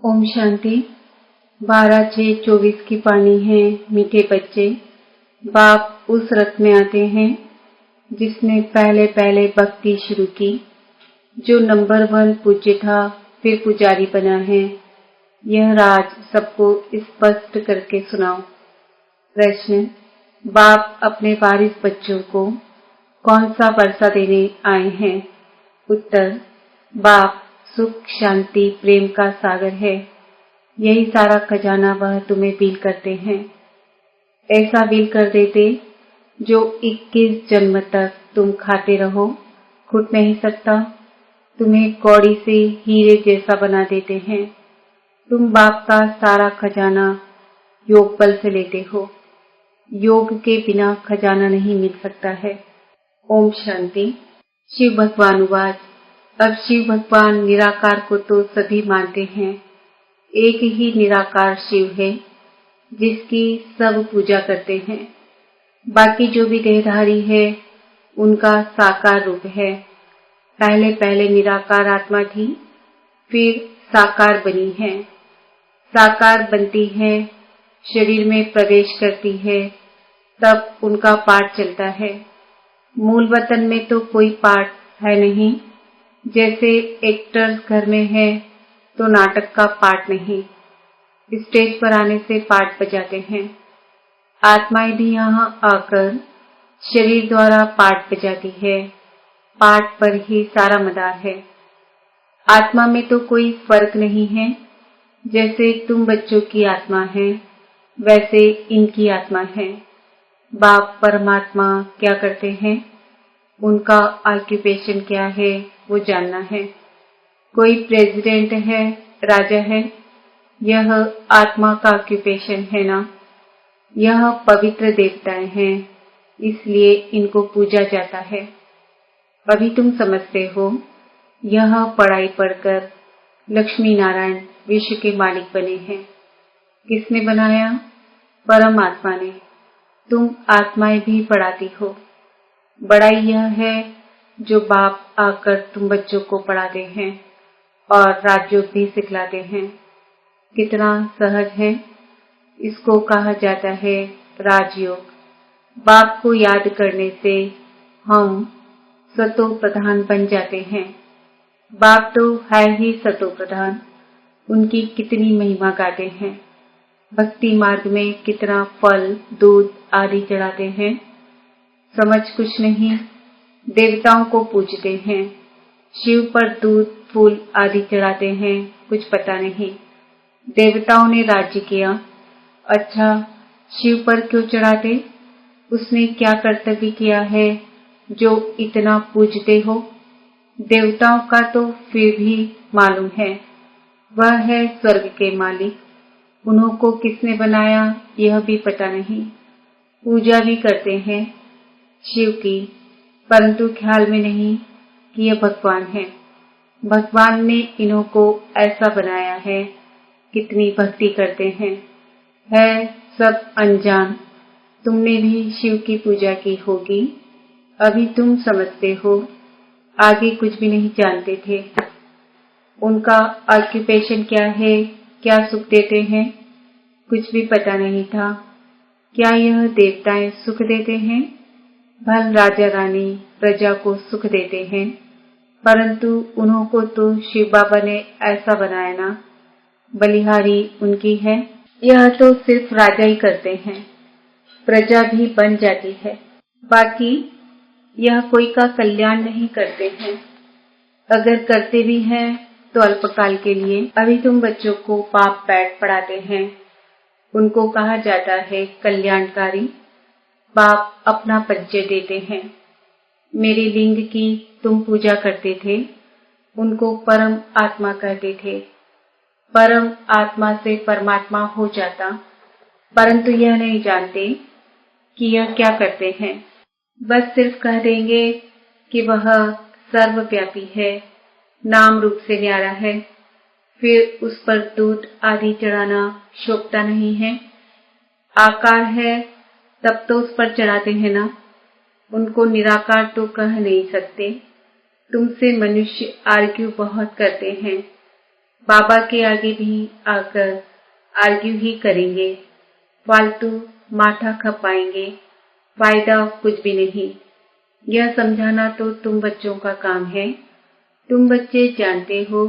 ओम शांति। 12/6/24 की वाणी है। मीठे बच्चे, बाप उस रथ में आते हैं जिसने पहले पहले भक्ति शुरू की, जो नंबर 1 पूज्य था, फिर पुजारी बना है। यह राज सबको स्पष्ट करके सुनाओ। प्रश्न: बाप अपने वारिस बच्चों को कौन सा वर्षा देने आए हैं? उत्तर: बाप सुख, शांति, प्रेम का सागर है। यही सारा खजाना वह तुम्हें बील करते हैं। ऐसा बील कर देते जो 21 जन्म तक तुम खाते रहो, घुट नहीं सकता। तुम्हें कौड़ी से हीरे जैसा बना देते हैं। तुम बाप का सारा खजाना योग बल से लेते हो। योग के बिना खजाना नहीं मिल सकता है। ओम शांति। शिव भगवान उवाच: अब शिव भगवान निराकार को तो सभी मानते हैं। एक ही निराकार शिव है जिसकी सब पूजा करते हैं। बाकी जो भी देहधारी है उनका साकार रूप है। पहले पहले निराकार आत्मा थी, फिर साकार बनी है। साकार बनती है, शरीर में प्रवेश करती है, तब उनका पाठ चलता है। मूल वतन में तो कोई पाठ है नहीं। जैसे एक्टर्स घर में है तो नाटक का पाठ नहीं, स्टेज पर आने से पाठ बजाते हैं। आत्माएं भी यहाँ आकर शरीर द्वारा पाठ बजाती है। पाठ पर ही सारा मदार है। आत्मा में तो कोई फर्क नहीं है। जैसे तुम बच्चों की आत्मा है, वैसे इनकी आत्मा है। बाप परमात्मा क्या करते हैं, उनका ऑक्यूपेशन क्या है, वो जानना है। कोई प्रेसिडेंट है, राजा है, यह आत्मा का ऑक्यूपेशन है ना। यह पवित्र देवताएं हैं, इसलिए इनको पूजा जाता है। अभी तुम समझते हो, यह पढ़ाई पढ़कर लक्ष्मी नारायण विश्व के मालिक बने हैं। किसने बनाया? परमात्मा ने। तुम आत्माएं भी पढ़ाती हो। बड़ाई यह है जो बाप आकर तुम बच्चों को पढ़ाते हैं और राजयोग भी सिखलाते हैं। कितना सहज है। इसको कहा जाता है राजयोग। बाप को याद करने से हम सतो प्रधान बन जाते हैं। बाप तो है ही सतो प्रधान। उनकी कितनी महिमा गाते हैं। भक्ति मार्ग में कितना फल, दूध आदि चढ़ाते हैं। समझ कुछ नहीं। देवताओं को पूजते हैं, शिव पर दूध फूल आदि चढ़ाते हैं, कुछ पता नहीं। देवताओं ने राज्य किया। अच्छा, शिव पर क्यों चढ़ाते? उसने क्या कर्तव्य किया है जो इतना पूजते हो? देवताओं का तो फिर भी मालूम है, वह है स्वर्ग के मालिक। उन्हों को किसने बनाया यह भी पता नहीं। पूजा भी करते हैं शिव की, परंतु ख्याल में नहीं कि यह भगवान है। भगवान ने इन्हों को ऐसा बनाया है। कितनी भक्ति करते हैं। है सब अनजान। तुमने भी शिव की पूजा की होगी। अभी तुम समझते हो, आगे कुछ भी नहीं जानते थे। उनका ऑक्यूपेशन क्या है, क्या सुख देते हैं, कुछ भी पता नहीं था। क्या यह देवताएं सुख देते हैं? भल राजा रानी प्रजा को सुख देते हैं, परंतु उन्हों को तो शिव बाबा ने ऐसा बनाया ना। बलिहारी उनकी है। यह तो सिर्फ राजा ही करते हैं, प्रजा भी बन जाती है। बाकी यह कोई का कल्याण नहीं करते हैं। अगर करते भी हैं तो अल्पकाल के लिए। अभी तुम बच्चों को पाप पैट पढ़ाते हैं, उनको कहा जाता है कल्याणकारी। बाप अपना परिचय देते हैं। मेरे लिंग की तुम पूजा करते थे, उनको परम आत्मा कहते थे। परम आत्मा से परमात्मा हो जाता, परंतु यह नहीं जानते कि यह क्या करते हैं। बस सिर्फ कह देंगे कि वह सर्वव्यापी है, नाम रूप से न्यारा है। फिर उस पर दूध आदि चढ़ाना शोभता नहीं है। आकार है तब तो उस पर चढ़ाते हैं ना। उनको निराकार तो कह नहीं सकते। तुमसे मनुष्य आर्ग्यू बहुत करते हैं। बाबा के आगे भी आकर आर्ग्यू ही करेंगे, फालतू माथा खपाएंगे, फायदा कुछ भी नहीं। यह समझाना तो तुम बच्चों का काम है। तुम बच्चे जानते हो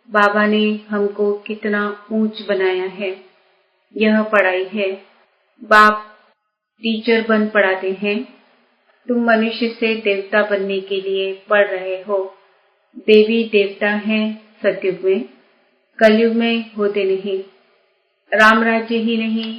बाबा ने हमको कितना ऊंच बनाया है। यह पढ़ाई है। बाप टीचर बन पढ़ाते हैं। तुम मनुष्य से देवता बनने के लिए पढ़ रहे हो। देवी देवता हैं सतयुग में, कलयुग में होते नहीं। राम राज्य ही नहीं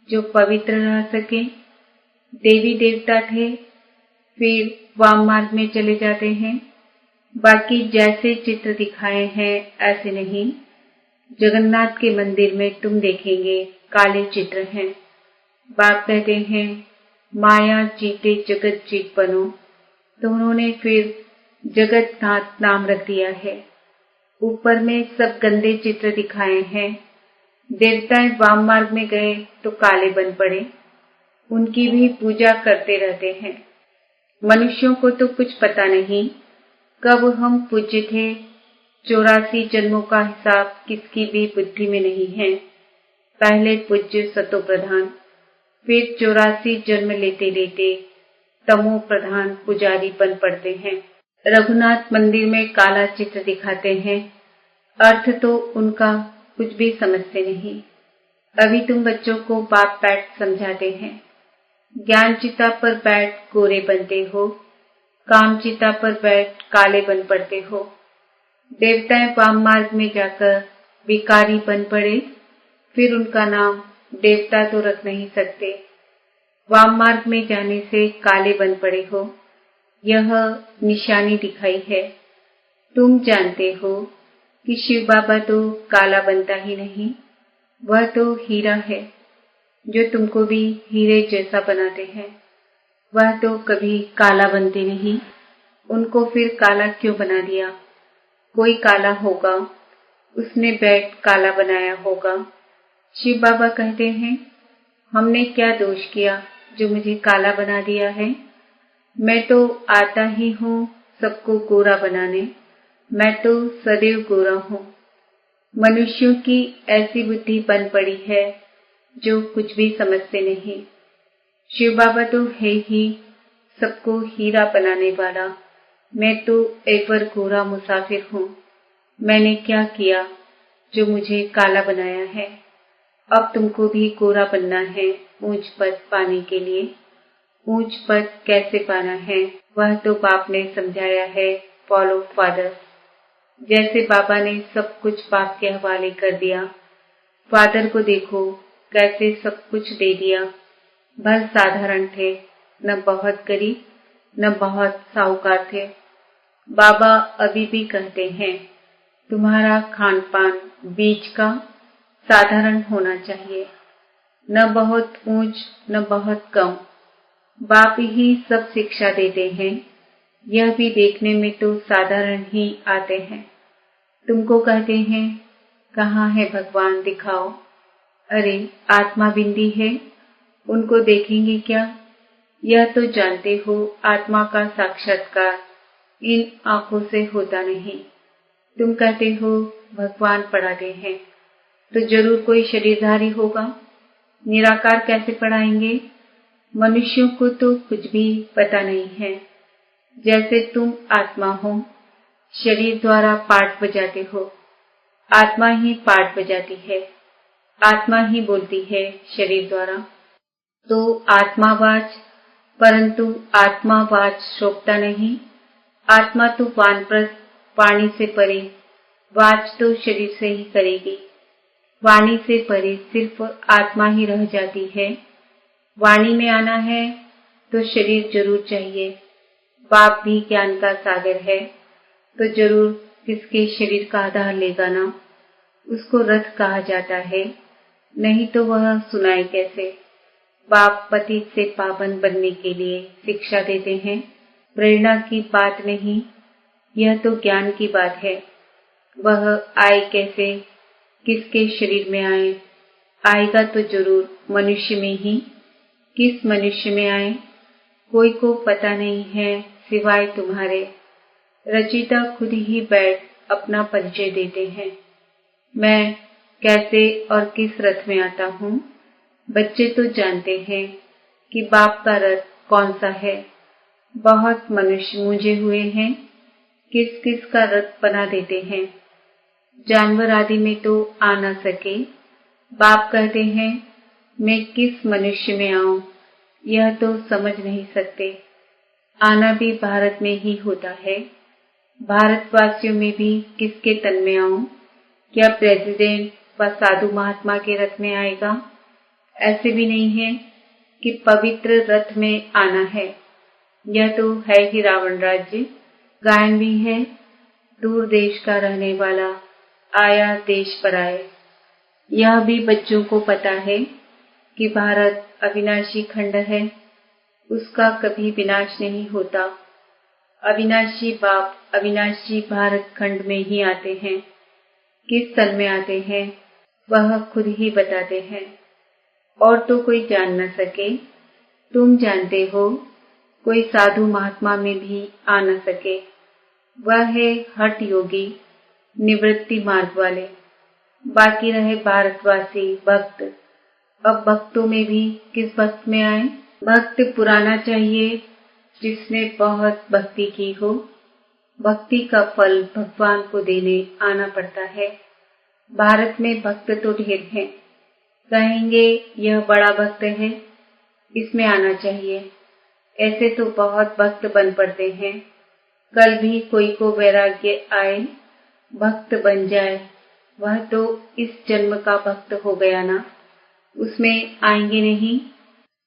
जो पवित्र रह सके। देवी देवता थे, फिर वाम मार्ग में चले जाते हैं। बाकी जैसे चित्र दिखाए हैं ऐसे नहीं। जगन्नाथ के मंदिर में तुम देखेंगे काले चित्र हैं। बाप कहते हैं माया जीते जगत जीत बनो, तो उन्होंने फिर जगन्नाथ नाम रख दिया है। ऊपर में सब गंदे चित्र दिखाए हैं। देवताएं वाम मार्ग में गए तो काले बन पड़े। उनकी भी पूजा करते रहते हैं। मनुष्यों को तो कुछ पता नहीं कब हम पूज्य थे। 84 जन्मों का हिसाब किसकी भी बुद्धि में नहीं है। पहले पूज्य सतो प्रधान, फिर 84 जन्म लेते लेते तमो प्रधान पुजारी बन पड़ते हैं। रघुनाथ मंदिर में काला चित्र दिखाते हैं, अर्थ तो उनका कुछ भी समझते नहीं। अभी तुम बच्चों को बाप बैठ समझाते हैं। ज्ञान चिता पर बैठ गोरे बनते हो, काम चिता पर बैठ काले बन पड़ते हो। देवताएं वाम मार्ग में जाकर भिखारी बन पड़े, फिर उनका नाम देवता तो रख नहीं सकते। वाम मार्ग में जाने से काले बन पड़े हो, यह निशानी दिखाई है। तुम जानते हो कि शिव बाबा तो काला बनता ही नहीं, वह तो हीरा है जो तुमको भी हीरे जैसा बनाते हैं। वह तो कभी काला बनते नहीं, उनको फिर काला क्यों बना दिया? कोई काला होगा, उसने बैठ काला बनाया होगा। शिव बाबा कहते हैं हमने क्या दोष किया जो मुझे काला बना दिया है? मैं तो आता ही हूँ सबको गोरा बनाने, मैं तो सदैव गोरा हूँ। मनुष्यों की ऐसी बुद्धि बन पड़ी है जो कुछ भी समझते नहीं। शिव बाबा तो है ही सबको हीरा बनाने वाला। मैं तो एक बार गोरा मुसाफिर हूँ। मैंने क्या किया जो मुझे काला बनाया है? अब तुमको भी गोरा बनना है ऊंच पद पाने के लिए। ऊंच पद कैसे पाना है वह तो बाप ने समझाया है। Follow father. जैसे बाबा ने सब कुछ बाप के हवाले कर दिया, फादर को देखो कैसे सब कुछ दे दिया। भल साधारण थे, न बहुत गरीब न बहुत साहूकार थे। बाबा अभी भी कहते हैं तुम्हारा खान पान बीच का साधारण होना चाहिए, न बहुत ऊंच न बहुत कम। बाप ही सब शिक्षा देते हैं, यह भी देखने में तो साधारण ही आते हैं। तुमको कहते हैं कहाँ है भगवान दिखाओ। अरे आत्मा बिंदी है, उनको देखेंगे क्या? यह तो जानते हो आत्मा का साक्षात्कार इन आंखों से होता नहीं। तुम कहते हो भगवान पढ़ाते हैं, तो जरूर कोई शरीरधारी होगा। निराकार कैसे पढ़ाएंगे? मनुष्यों को तो कुछ भी पता नहीं है। जैसे तुम आत्मा हो, शरीर द्वारा पाठ बजाते हो, आत्मा ही पाठ बजाती है, आत्मा ही बोलती है शरीर द्वारा। तो आत्मावाच, परंतु आत्मावाच शोभता नहीं। आत्मा तो वानप्रस्थ वाणी से परे, वाच तो शरीर से ही करेगी। वाणी से परे सिर्फ आत्मा ही रह जाती है। वाणी में आना है तो शरीर जरूर चाहिए। बाप भी ज्ञान का सागर है, तो जरूर किसके शरीर का आधार लेगा ना। उसको रथ कहा जाता है, नहीं तो वह सुनाए कैसे। बाप पतित से पावन बनने के लिए शिक्षा देते हैं। प्रेरणा की बात नहीं, यह तो ज्ञान की बात है। वह आए कैसे, किसके शरीर में आए? आएगा तो जरूर मनुष्य में ही। किस मनुष्य में आए कोई को पता नहीं है सिवाय तुम्हारे। रचयिता खुद ही बैठ अपना परिचय देते हैं। मैं कैसे और किस रथ में आता हूँ। बच्चे तो जानते हैं कि बाप का रथ कौन सा है। बहुत मनुष्य मूंझे हुए हैं, किस किस का रथ बना देते हैं। जानवर आदि में तो आ न सके। बाप कहते हैं मैं किस मनुष्य में आऊं, यह तो समझ नहीं सकते। आना भी भारत में ही होता है। भारतवासियों में भी किसके तन में आऊं? क्या प्रेसिडेंट व साधु महात्मा के रथ में आएगा? ऐसे भी नहीं है कि पवित्र रथ में आना है। यह तो है ही रावण राज्य। गायन भी है, दूर देश का रहने वाला आया देश पर आए। यह भी बच्चों को पता है कि भारत अविनाशी खंड है, उसका कभी विनाश नहीं होता। अविनाशी बाप अविनाशी भारत खंड में ही आते हैं। किस तन में आते हैं वह खुद ही बताते हैं, और तो कोई जान न सके। तुम जानते हो, कोई साधु महात्मा में भी आ न सके। वह है हठ योगी, निवृत्ति मार्ग वाले। बाकी रहे भारतवासी भक्त। अब भक्तों में भी किस भक्त में आए? भक्त पुराना चाहिए जिसने बहुत भक्ति की हो। भक्ति का फल भगवान को देने आना पड़ता है। भारत में भक्त तो ढेर हैं। कहेंगे यह बड़ा भक्त है, इसमें आना चाहिए। ऐसे तो बहुत भक्त बन पड़ते हैं। कल भी कोई को वैराग्य आए, भक्त बन जाए, वह तो इस जन्म का भक्त हो गया ना। उसमें आएंगे नहीं।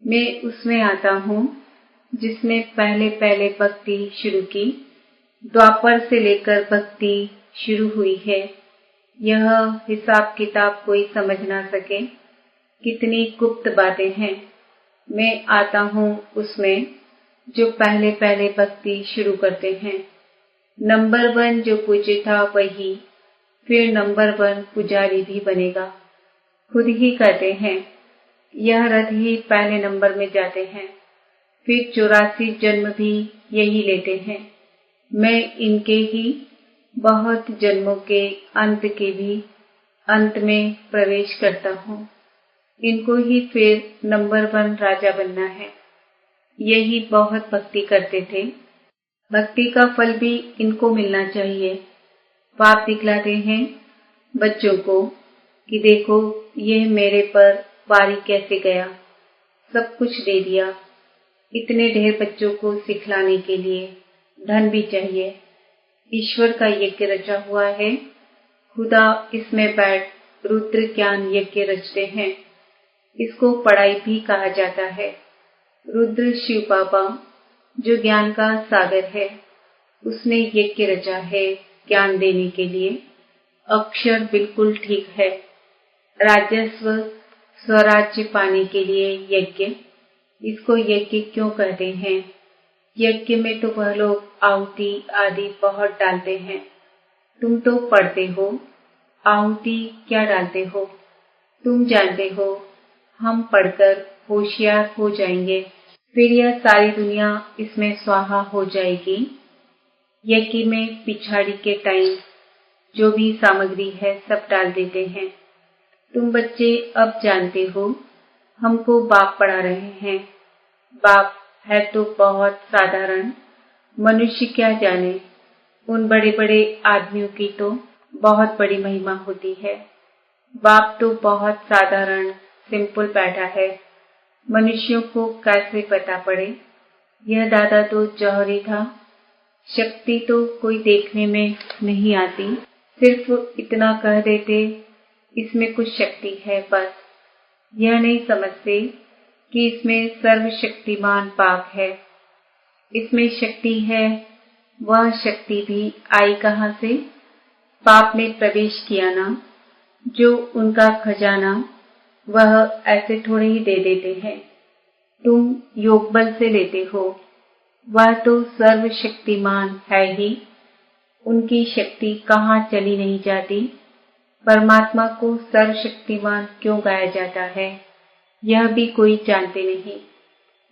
मैं उसमें आता हूँ जिसने पहले पहले भक्ति शुरू की। द्वापर से लेकर भक्ति शुरू हुई है। यह हिसाब किताब कोई समझ ना सके। कितनी गुप्त बातें हैं। मैं आता हूँ उसमें जो पहले पहले भक्ति शुरू करते हैं। नंबर 1 जो पूज्य था वही फिर नंबर 1 पुजारी भी बनेगा। खुद ही कहते हैं यह रथ ही पहले नंबर में जाते हैं, फिर 84 जन्म भी यही लेते हैं। मैं इनके ही बहुत जन्मों के अंत के भी अंत में प्रवेश करता हूँ। इनको ही फिर नंबर 1 राजा बनना है। यही बहुत भक्ति करते थे। भक्ति का फल भी इनको मिलना चाहिए। बाप दिखलाते हैं बच्चों को कि देखो यह मेरे पर वारी कैसे गया, सब कुछ दे दिया। इतने ढेर बच्चों को सिखलाने के लिए धन भी चाहिए। ईश्वर का यज्ञ रचा हुआ है। खुदा इसमें बैठ रुद्र ज्ञान यज्ञ रचते हैं। इसको पढ़ाई भी कहा जाता है। रुद्र शिव बाबा जो ज्ञान का सागर है, उसने यज्ञ रचा है ज्ञान देने के लिए। अक्षर बिल्कुल ठीक है। राजस्व स्वराज्य पाने के लिए यज्ञ। इसको यज्ञ क्यों कहते हैं? यज्ञ में तो वह लोग आहुति आदि बहुत डालते हैं। तुम तो पढ़ते हो, आहुति क्या डालते हो? तुम जानते हो हम पढ़कर होशियार हो जाएंगे, फिर यह सारी दुनिया इसमें स्वाहा हो जाएगी। यज्ञ में पिछाड़ी के टाइम जो भी सामग्री है सब डाल देते हैं। तुम बच्चे अब जानते हो हमको बाप पढ़ा रहे हैं। बाप है तो बहुत साधारण। मनुष्य क्या जाने, उन बड़े बड़े आदमियों की तो बहुत बड़ी महिमा होती है। बाप तो बहुत साधारण सिंपल बैठा है। मनुष्यों को कैसे पता पड़े? यह दादा तो जौहरी था। शक्ति तो कोई देखने में नहीं आती, सिर्फ इतना कह देते इसमें कुछ शक्ति है बस। यह नहीं समझते कि इसमें सर्वशक्तिमान बाप है। इसमें शक्ति है, वह शक्ति भी आई कहाँ से? बाप ने प्रवेश किया ना। जो उनका खजाना वह ऐसे थोड़े ही दे देते हैं। तुम योग बल से लेते हो, वह तो सर्वशक्तिमान है ही। उनकी शक्ति कहाँ चली नहीं जाती। परमात्मा को सर्वशक्तिमान क्यों गाया जाता है, यह भी कोई जानते नहीं।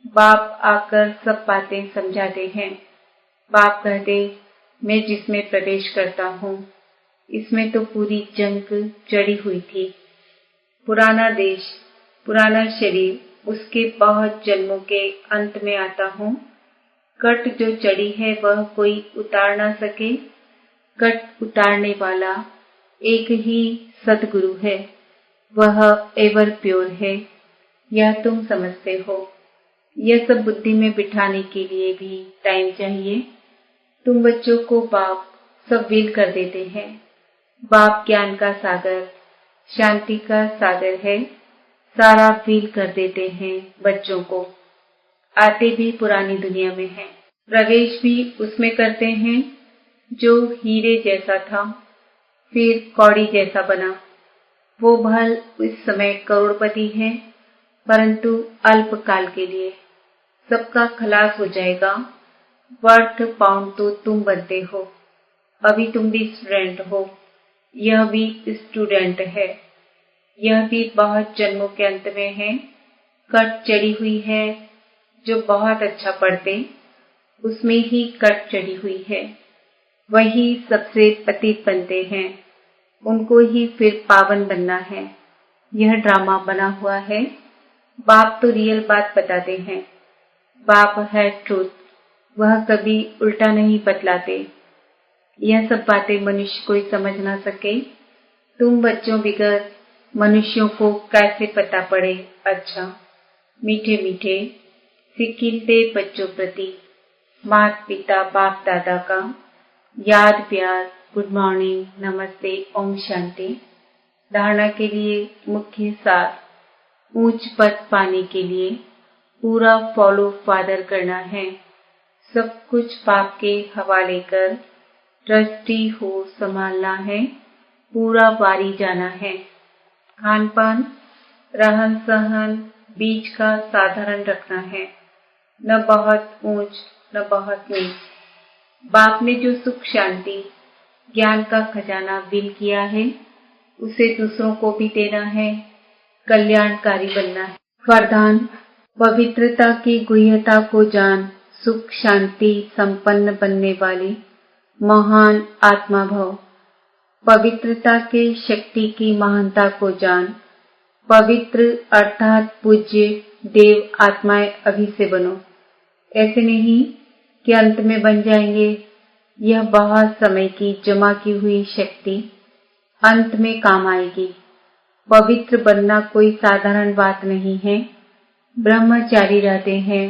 बाप आकर सब बातें समझाते हैं। बाप कहते मैं जिसमें प्रवेश करता हूँ इसमें तो पूरी जंग चढ़ी हुई थी। पुराना देश, पुराना शरीर, उसके बहुत जन्मों के अंत में आता हूँ। कट जो चढ़ी है वह कोई उतार ना सके। कट उतारने वाला एक ही सद्गुरु है, वह एवर प्योर है। यह तुम समझते हो। यह सब बुद्धि में बिठाने के लिए भी टाइम चाहिए। तुम बच्चों को बाप सब व्हील कर देते हैं। बाप ज्ञान का सागर, शांति का सागर है। सारा व्हील कर देते हैं बच्चों को। आते भी पुरानी दुनिया में हैं, प्रवेश भी उसमें करते हैं जो हीरे जैसा था, फिर कौड़ी जैसा बना। वो भल इस समय करोड़पति है, परंतु अल्पकाल के लिए। सबका खलास हो जाएगा। वर्थ पाउंड तो तुम बनते हो। अभी तुम भी स्टूडेंट हो, यह भी स्टूडेंट है। यह भी बहुत जन्मों के अंत में है। कट चढ़ी हुई है। जो बहुत अच्छा पढ़ते, उसमें ही कट चढ़ी हुई है। वही सबसे पतित बनते हैं, उनको ही फिर पावन बनना है। यह ड्रामा बना हुआ है। बाप तो रियल बात बताते हैं। बाप है ट्रूथ, वह कभी उल्टा नहीं बतलाते। यह सब बातें मनुष्य कोई समझ ना सके। तुम बच्चों बिगर मनुष्यों को कैसे पता पड़े। अच्छा, मीठे मीठे सिक्किलते बच्चों प्रति माता पिता बाप दादा का याद प्यार, गुड मॉर्निंग, नमस्ते, ओम शांति। धारणा के लिए मुख्य सार, ऊंच पद पाने के लिए पूरा फॉलो फादर करना है। सब कुछ बाप के हवाले कर ट्रस्टी हो संभालना है। पूरा वारी जाना है। खान पान, रहन सहन बीच का साधारण रखना है। न बहुत ऊंच न बहुत नीच। बाप ने जो सुख शांति ज्ञान का खजाना बिल किया है, उसे दूसरों को भी देना है। कल्याणकारी बनना है। वरदान, पवित्रता की गुह्यता को जान, सुख शांति संपन्न बनने वाली महान आत्मा भव। पवित्रता के शक्ति की महानता को जान। पवित्र अर्थात पूज्य देव आत्माएं अभी से बनो। ऐसे नहीं कि अंत में बन जाएंगे। यह बहुत समय की जमा की हुई शक्ति अंत में काम आएगी। पवित्र बनना कोई साधारण बात नहीं है। ब्रह्मचारी रहते हैं,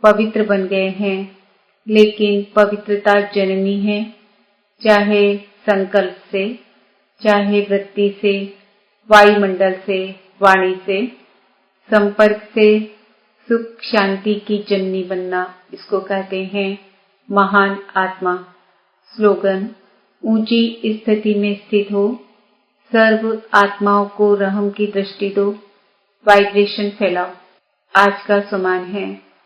पवित्र बन गए हैं, लेकिन पवित्रता जननी है। चाहे संकल्प से, चाहे वृत्ति से, वायुमंडल से, वाणी से, संपर्क से, सुख शांति की जननी बनना, इसको कहते हैं महान आत्मा। स्लोगन, ऊंची स्थिति में स्थित हो, सर्व आत्माओं को रहम की दृष्टि दो, वाइब्रेशन फैलाओ। आज का सम्मान है